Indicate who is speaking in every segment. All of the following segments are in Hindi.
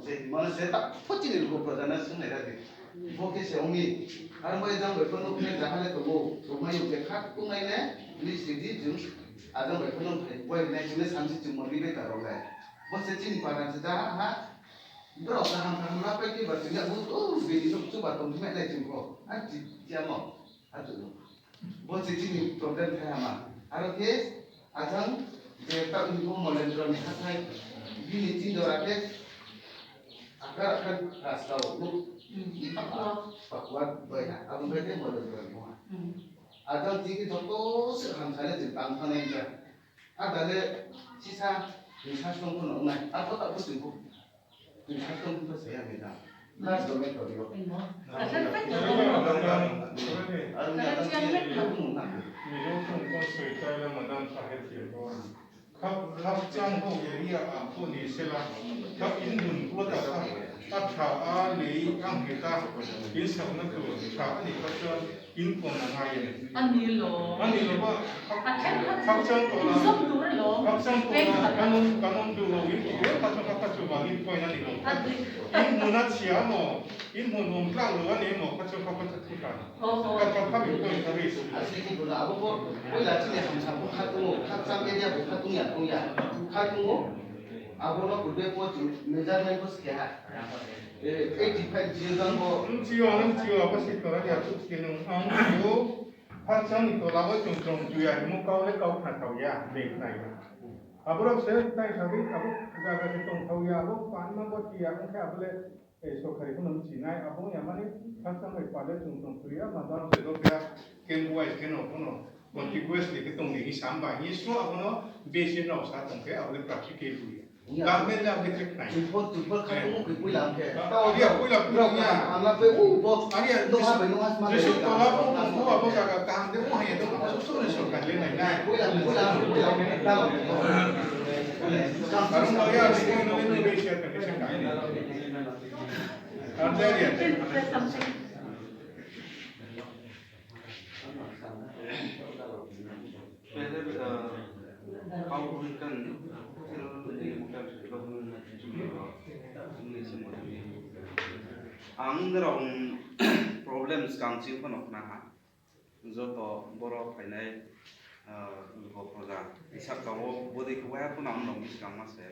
Speaker 1: से mana saya tak pocin ilmu perdana sungai tadi fokus seongi karena mereka jam berpenuh punya jalan itu rumah yang dekat tu ngai ne ini sedih jum ada berpenuh boleh ne jenis samsi cuma lebih taruh le bos secin pada sejarah ha berapa ham berapa ki berjaya butuh beli tu coba tu mek le jumko anti siamo atu bos secin problem saya mah harus ke ajang kita untuk melendroni hatai ini cinta rakyat agar akan rasa lu Pakuat banyak abang mereka melendroni semua ajang tinggi contoh sekarang saya jepang sana ini ada le sisa satu pun orang apa tak betul bu satu pun saya beda Nas domen kau dia.
Speaker 2: 합장 호예리아 보니셀라 합인문 보다가 아차아리 안게다 인사는 그 차아리 가서 인권을 하게
Speaker 3: 아니로
Speaker 2: 봐 합장 도라 합장 도라 가놈도 왜 같이 많이 보이나니고 인문아 치아모 인문 몸ట్లా로 아니 뭐 같이 투가 같이 보이 서비스
Speaker 1: asli itu lah, apa boleh sini hamsa pun katung, katung media pun katung ya, katung, apa nak berbuat pun measurement pun sekian, 85 jiran pun.
Speaker 2: 지요 apa sih kalau dia tuh sini angku pasang itu lalu cung jual mau kau le kau nak tahu ya baik naik. Abu saya tanya sahaja abu jaga cung tahu ya abu pan buat dia mungkin abu le sokari pun nanti naik abu yang mana pasang itu pada cung jual macam itu dia kenbuat kenopono. Kontigues di ketong ni samba ni semua abu no basic no saat tengke abu le praktik itu. Gamen lah dekat naik.
Speaker 1: Jumpa katung ke pulang ke.
Speaker 2: Tahu dia pulang
Speaker 1: anak pe bos.
Speaker 2: Ada
Speaker 1: doa benuas mana.
Speaker 2: Besok kalau aku kagak tahan dia wah ya tu susu besok kan dia naik.
Speaker 1: Pulang. Tahu.
Speaker 2: Karena saya di Indonesia kan dia kan. Ada dia.
Speaker 4: ang nerong problems kang sing pun okna ha zo to boro phainai ko proza isak kawo bodi ko ya pun am nom iskang ma se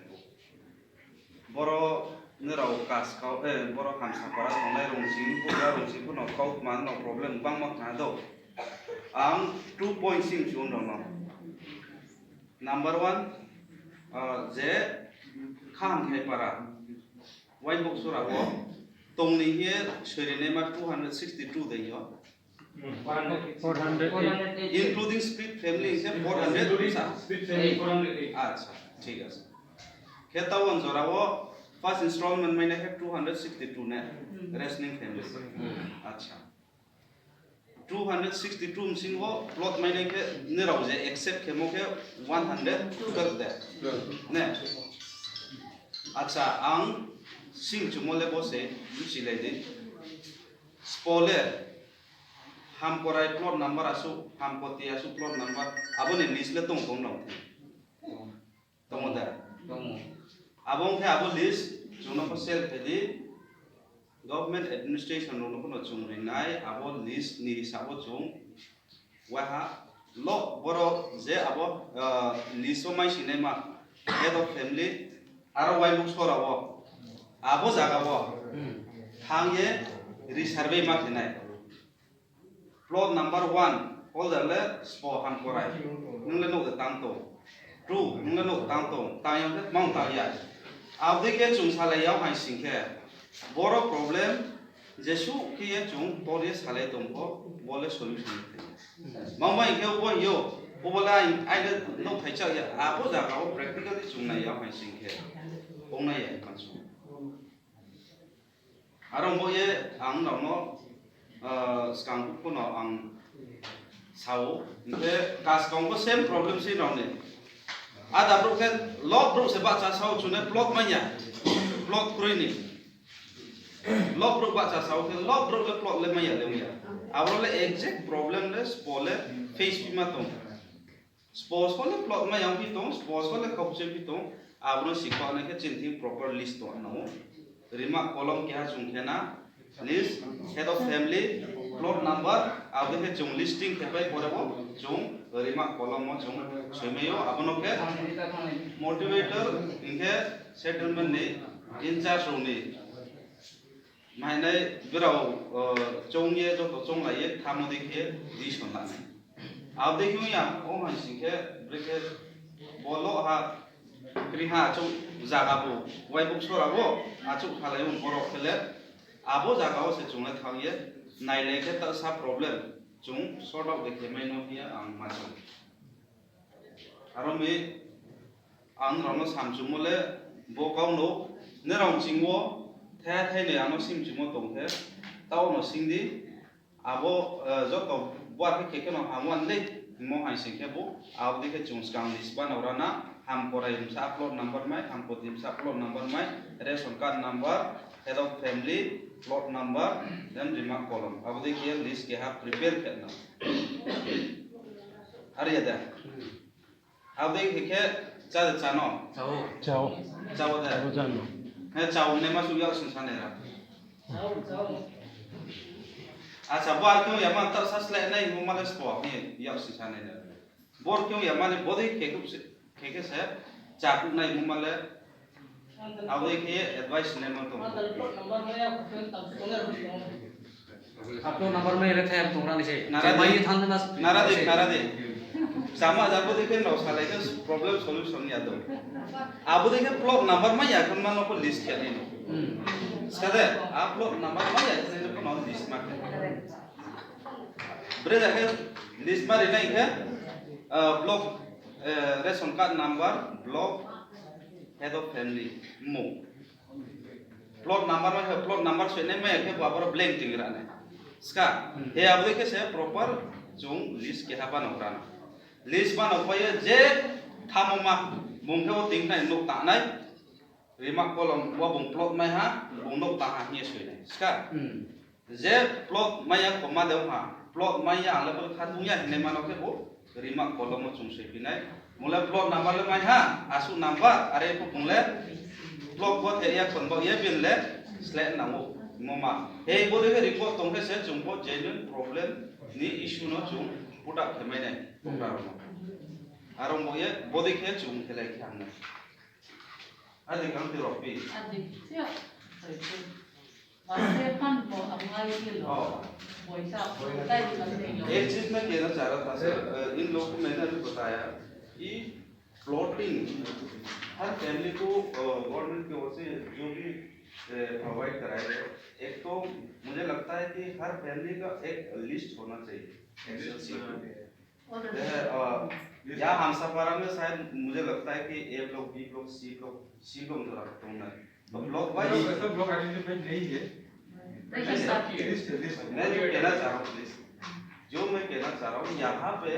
Speaker 4: boro nerau kas kau boro ham sa para sonai rong sing ko ya rong sing pun kau man no problem bang mak na do ang 2 point sing chun no number 1 je kham khai para white box sura ko tong ni here sherine ma 262 dei yo
Speaker 3: 400
Speaker 4: including split family is 400
Speaker 3: split family 408
Speaker 4: acha ठीक है खेतावन जोरावो first installment में है 262 ने रेसनिंग फैमिली अच्छा 262 मिसिंग वो प्लॉट में के निराव जे एक्सेप्ट के मोके 112 दे ने अच्छा आं सिंग चुमोले बोसे मिसिले दिन स्पॉइलर हम कोराई प्लॉट नंबर आसु हम कोती आसु प्लॉट नंबर अब ने लिस्ट ले तों तों दा abong ke abo list jungno ko sel pedi government administration no ko chung rinai abo list ni hisabo chung waha lo boro je abo list o mai sinema head of family aro wai muk sora abo jaga bo hangye resurvey ma khenai plot number 1 holder le spo ham korai nungle no tang to 2 nungle no tang to tayang le mong ta ya abde ke chung sale yaw hai singke boro problem jesu ki ye chung tore sale tom ko bole solution mama ke bo yo obola ai de no thai cha ya abo ja ka practically chung na yaw hai singke ong na ye kan su arong bo ye ang no no skang ko no ang sao de kas kong ko same problem si no ne ada bro kan lot bro se baca sao chune plot manya plot kruini lot bro baca sao kan lot bro le plot le maya abro le exact problem le spole face pi matom spose ko le plot maya pi tong spose ko le kopse pi tong abro sikha ne ke chinting proper list to no Rima column क्या चुंखे ना list head of family plot number अब देखे चुंग लिस्टिंग के पे पड़े चुंग रिमा कॉलम में चुंग सेमेयो अपनों के मोटिवेटर इनके सेटलमेंट ने इंचार्ज होने मायने बिराव चुंग ये जो चुंग लाये थामो देखिए दिश होना नहीं अब देखियो यहाँ ओ हंसी के ब्रेके बोलो हा क्रिहा चुंग जागाबो वाई बुक सोराबो आचुक खालायो बरो खेले आबो जागाओ से चुंगे थांगे नाइले के त सा प्रॉब्लम चुंग सॉर्ट आउट देखे मैं नो हिया आं माचो आरो मे आं रनो सामचुमले बो गावनो नेराव चिंगो थे थे ने आनो सिमचुमो दंथे ताव नो सिंदी आबो जतो बुआ के केके नो हामवान ले मो हाइसिं के बो आब देखे चुंग कांग लिस्ट बनावराना हम कोराई हमसा अपलोड नंबर में हमको दिमसा अपलोड नंबर में ration card number head of family plot number then remark column अब देखिए लिस्ट के आप प्रिपेयर करना अरे ये अब देखिए चाय चानो चाव है चाव ने मा सुया संसाने रा अच्छा बार क्यों या मान तर ससले नहीं वो माले स्पॉट नहीं या संसाने रा बोर क्यों या माने बोधे केके से चाकू नहीं मुमाले अब देखिए एडवाइस ने मत
Speaker 3: अपलोड नंबर में रहते हैं तुमरा निचे
Speaker 4: नारा दे सामा जाबो देखे नो साले के प्रॉब्लम सॉल्यूशन या दो अब देखे प्लॉट नंबर में या कन मानो को लिस्ट के नहीं सदे अपलोड नंबर में या ने को नो लिस्ट में ब्रे जाके लिस्ट में रहना है block ration card number block head of family मो प्लॉट नंबर में है प्लॉट नंबर से नहीं मैं के बाबर ब्लैंक टिंग रहा है इसका ये अब देखे से प्रॉपर जो लिस्ट के हापा नौराना लिस्ट बा नौपाये जे थाममा बुंखे वो टिंग नहीं नोक तानाय रिमार्क कॉलम वो बुंग प्लॉट में हा बुंग नोक ताहा ये सोई नहीं इसका जे प्लॉट में या कोमा देव हा प्लॉट में या आले बल खादुं या ने मानो के वो रिमार्क कॉलम में चुंग से बिनाय मुले प्लॉट नंबर ले में हा आसु नंबर अरे को बुंगले प्लॉट को थे या कोन ये बिनले स्लेट नामो मोमा हे बोले के रिपोर्ट तोंगे से चुंगो जेन्युइन प्रॉब्लम नि इशू नो चुंग पुटा खेमै नै पुटारो आरो मोये बोदे के चुंग खेले खामने आदि काम ते रोपी
Speaker 5: आदि सिया वासे फन को अमाई के लो पैसा कोई नहीं
Speaker 4: एक चीज मैं कहना चाह रहा था सर इन लोगों को मैंने अभी बताया कि प्लॉटिंग हर फैमिली को गवर्नमेंट की ओर से जो भी प्रोवाइड कराया गया एक तो मुझे लगता है कि हर फैमिली का एक लिस्ट होना चाहिए या हम सफारा में शायद मुझे लगता है कि A block B block C block जो रखता हूँ मैं तो ब्लॉक वाइज
Speaker 2: ब्लॉक आइडेंटिफाई नहीं है
Speaker 4: मैं जो कहना चाह रहा हूँ जो मैं कहना चाह रहा हूँ यहाँ पे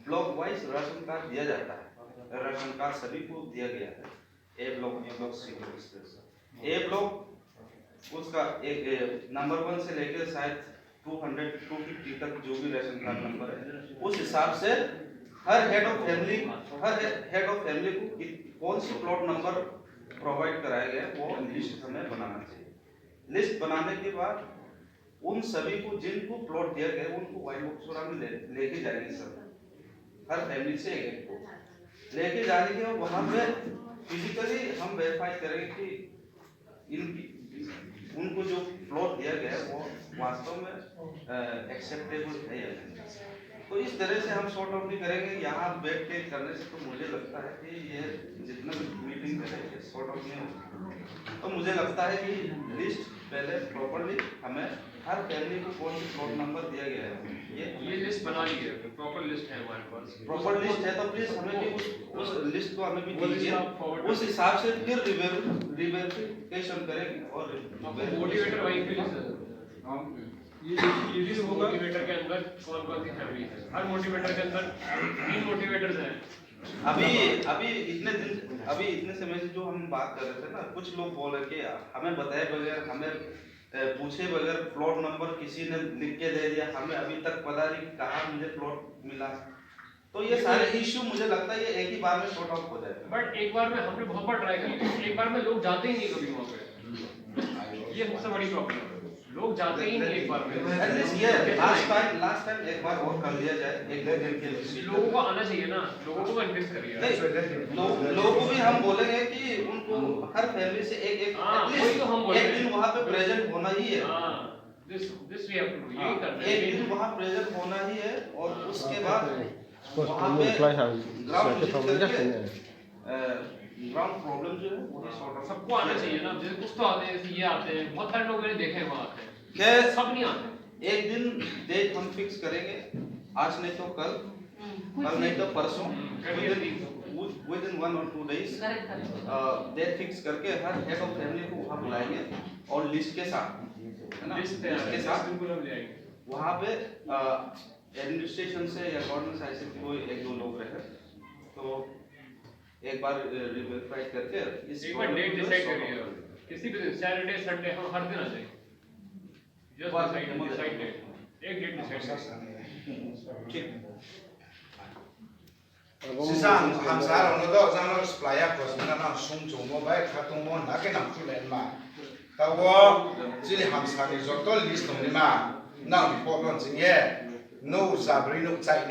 Speaker 4: ब्लॉक वाइज राशन कार्ड दिया जाता है राशन कार्ड सभी को दिया गया है A block B block C block A block उसका एक नंबर 1 से लेकर शायद 200 250 तक जो भी राशन कार्ड नंबर है उस हिसाब से हर हेड ऑफ फैमिली को कौन सी प्लॉट नंबर प्रोवाइड कराया गया वो लिस्ट हमें बनाना चाहिए लिस्ट बनाने के बाद उन सभी को जिनको प्लॉट दिया गया उनको वाइट बॉक्स में लेके जाएंगे सब हर फैमिली से एक को लेके जाने के बाद वहां पे फिजिकली हम वेरीफाई करेंगे कि उनको जो प्लॉट दिया गया है वो वास्तव में एक्सेप्टेबल है या नहीं तो इस तरह से हम सॉर्ट आउट भी करेंगे यहाँ बैठ के करने से तो मुझे लगता है कि ये जितना भी मीटिंग करेंगे सॉर्ट आउट नहीं होगा तो मुझे लगता है कि लिस्ट पहले प्रॉपर्ली हमें हर फैमिली को कौन सी प्लॉट नंबर दिया गया है
Speaker 3: ये लिस्ट बना ली है प्रॉपर लिस्ट है हमारे पास
Speaker 4: प्रॉपर लिस्ट है तो प्लीज हमें भी उस लिस्ट को हमें भी दीजिए उस हिसाब से फिर रिवेरिफिकेशन करेंगे और
Speaker 3: मोटिवेटर वाइज भी हम ये भी होगा मोटिवेटर के अंदर कौन-कौन सी फैमिली है हर मोटिवेटर के अंदर 3 मोटिवेटर्स हैं
Speaker 4: अभी इतने समय से जो हम बात कर रहे थे ना कुछ लोग बोल रहे कि हमें बताए बगैर हमें पूछे बगैर प्लॉट नंबर किसी ने लिख के दे दिया हमें अभी तक पता नहीं कहाँ मुझे प्लॉट मिला तो ये सारे इश्यू मुझे लगता है ये एक ही बार में सॉर्ट आउट हो जाएगा
Speaker 3: बट एक बार में हमने बहुत बार ट्राई कर लिया एक बार में लोग जाते ही नहीं कभी वहाँ पे ये सबसे बड़ी प्रॉब्लम है, लोग जाते ही नहीं एक बार में।
Speaker 4: एटलीस्ट ये लास्ट टाइम एक बार और कर लिया जाए, एक दिन के लिए
Speaker 3: लोगों को आना चाहिए ना, लोगों को कन्विंस करिए।
Speaker 4: नहीं, लोगों को भी हम बोलेंगे कि उनको हर फैमिली से एक
Speaker 3: वही तो हम बोल रहे
Speaker 4: एक
Speaker 3: हैं।
Speaker 4: दिन वहाँ पे प्रेजेंट होना ही है।
Speaker 3: This we have to do, यही करना है।
Speaker 4: एक दिन वहाँ प्रेजेंट होना ही है और उसके बाद वहाँ पे ग्राउंड प्रॉब्लम जो है वो सॉर्ट आउट।
Speaker 3: सबको आना चाहिए ना, जैसे कुछ तो आते हैं, जैसे ये आते हैं, बहुत सारे लोग मैंने देखे हैं वहाँ आते हैं,
Speaker 4: खैर
Speaker 3: सब नहीं आते।
Speaker 4: एक दिन डेट हम फिक्स करेंगे, आज नहीं तो कल नहीं तो परसों, within 1 or 2 days date fix करके हर हेड ऑफ फैमिली को वहाँ बुलाएंगे और लिस्ट के साथ, है ना,
Speaker 3: लिस्ट
Speaker 4: के साथ
Speaker 3: बिल्कुल हम ले आएंगे।
Speaker 4: वहाँ पे एडमिनिस्ट्रेशन से या गवर्नमेंट साइड से कोई 1-2 लोग रहे तो एक बार वेरीफाई करके
Speaker 3: एक बार डेट डिसाइड करिए, किसी भी दिन, सैटरडे संडे हम हर दिन आ जाएंगे, जस्ट डिसाइड डेट, एक डेट डिसाइड
Speaker 4: ठीक।
Speaker 6: Sisang hamsar ono do jano supplier kosmina na sum chumo bai khatung mo na ke nam chulen ma tawo chili hamsar ni jotol list ni ma na report on jingye no zabri no chai